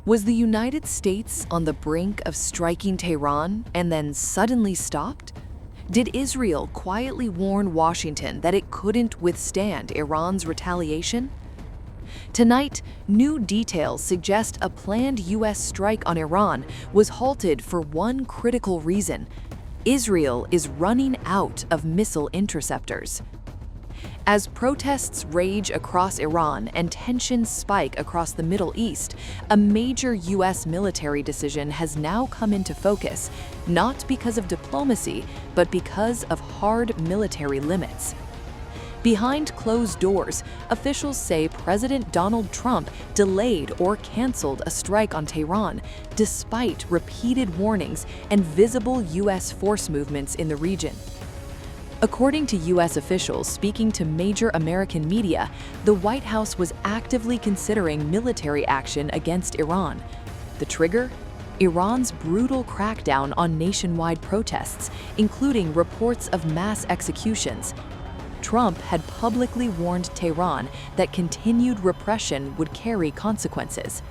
Was the United States on the brink of striking Tehran and then suddenly stopped? Did Israel quietly warn Washington that it couldn't withstand Iran's retaliation? Tonight, new details suggest a planned U.S. strike on Iran was halted for one critical reason: Israel is running out of missile interceptors. As protests rage across Iran and tensions spike across the Middle East, a major U.S. military decision has now come into focus, not because of diplomacy, but because of hard military limits. Behind closed doors, officials say President Donald Trump delayed or canceled a strike on Tehran, despite repeated warnings and visible U.S. force movements in the region. According to U.S. officials speaking to major American media, the White House was actively considering military action against Iran. The trigger? Iran's brutal crackdown on nationwide protests, including reports of mass executions. Trump had publicly warned Tehran that continued repression would carry consequences.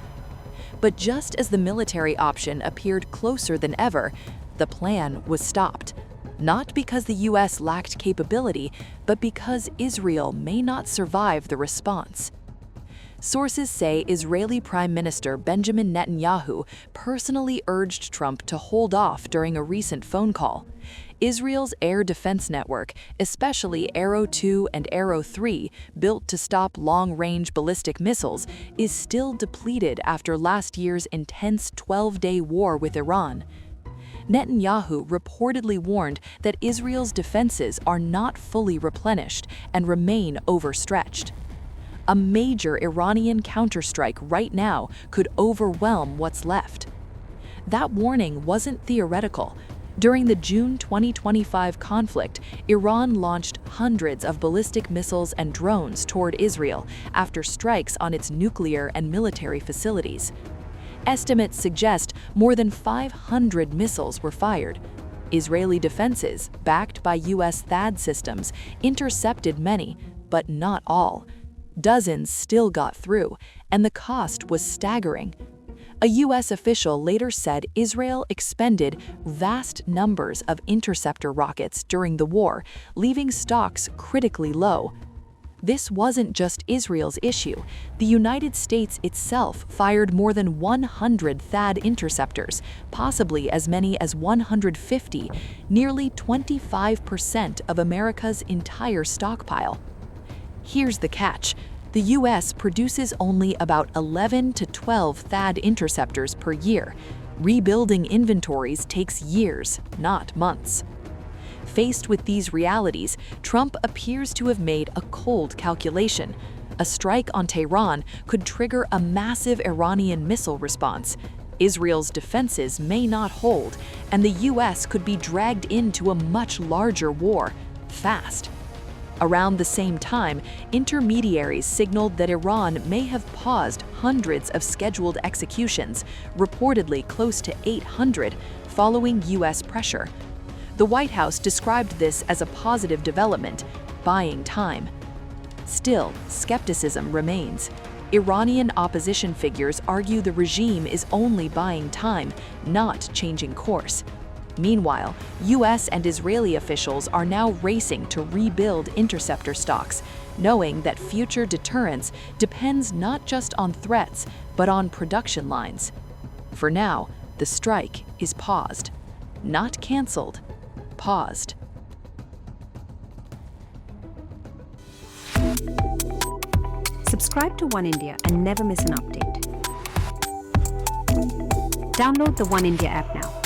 But just as the military option appeared closer than ever, the plan was stopped. Not because the U.S. lacked capability, but because Israel may not survive the response. Sources say Israeli Prime Minister Benjamin Netanyahu personally urged Trump to hold off during a recent phone call. Israel's air defense network, especially Arrow 2 and Arrow 3, built to stop long-range ballistic missiles, is still depleted after last year's intense 12-day war with Iran. Netanyahu reportedly warned that Israel's defenses are not fully replenished and remain overstretched. A major Iranian counterstrike right now could overwhelm what's left. That warning wasn't theoretical. During the June 2025 conflict, Iran launched hundreds of ballistic missiles and drones toward Israel after strikes on its nuclear and military facilities. Estimates suggest more than 500 missiles were fired. Israeli defenses, backed by U.S. THAAD systems, intercepted many, but not all. Dozens still got through, and the cost was staggering. A U.S. official later said Israel expended vast numbers of interceptor rockets during the war, leaving stocks critically low. This wasn't just Israel's issue. The United States itself fired more than 100 THAAD interceptors, possibly as many as 150, nearly 25% of America's entire stockpile. Here's the catch. The U.S. produces only about 11 to 12 THAAD interceptors per year. Rebuilding inventories takes years, not months. Faced with these realities, Trump appears to have made a cold calculation. A strike on Tehran could trigger a massive Iranian missile response. Israel's defenses may not hold, and the U.S. could be dragged into a much larger war, fast. Around the same time, intermediaries signaled that Iran may have paused hundreds of scheduled executions, reportedly close to 800, following U.S. pressure. The White House described this as a positive development, buying time. Still, skepticism remains. Iranian opposition figures argue the regime is only buying time, not changing course. Meanwhile, U.S. and Israeli officials are now racing to rebuild interceptor stocks, knowing that future deterrence depends not just on threats, but on production lines. For now, the strike is paused. Not canceled, paused. Subscribe to One India and never miss an update. Download the One India app now.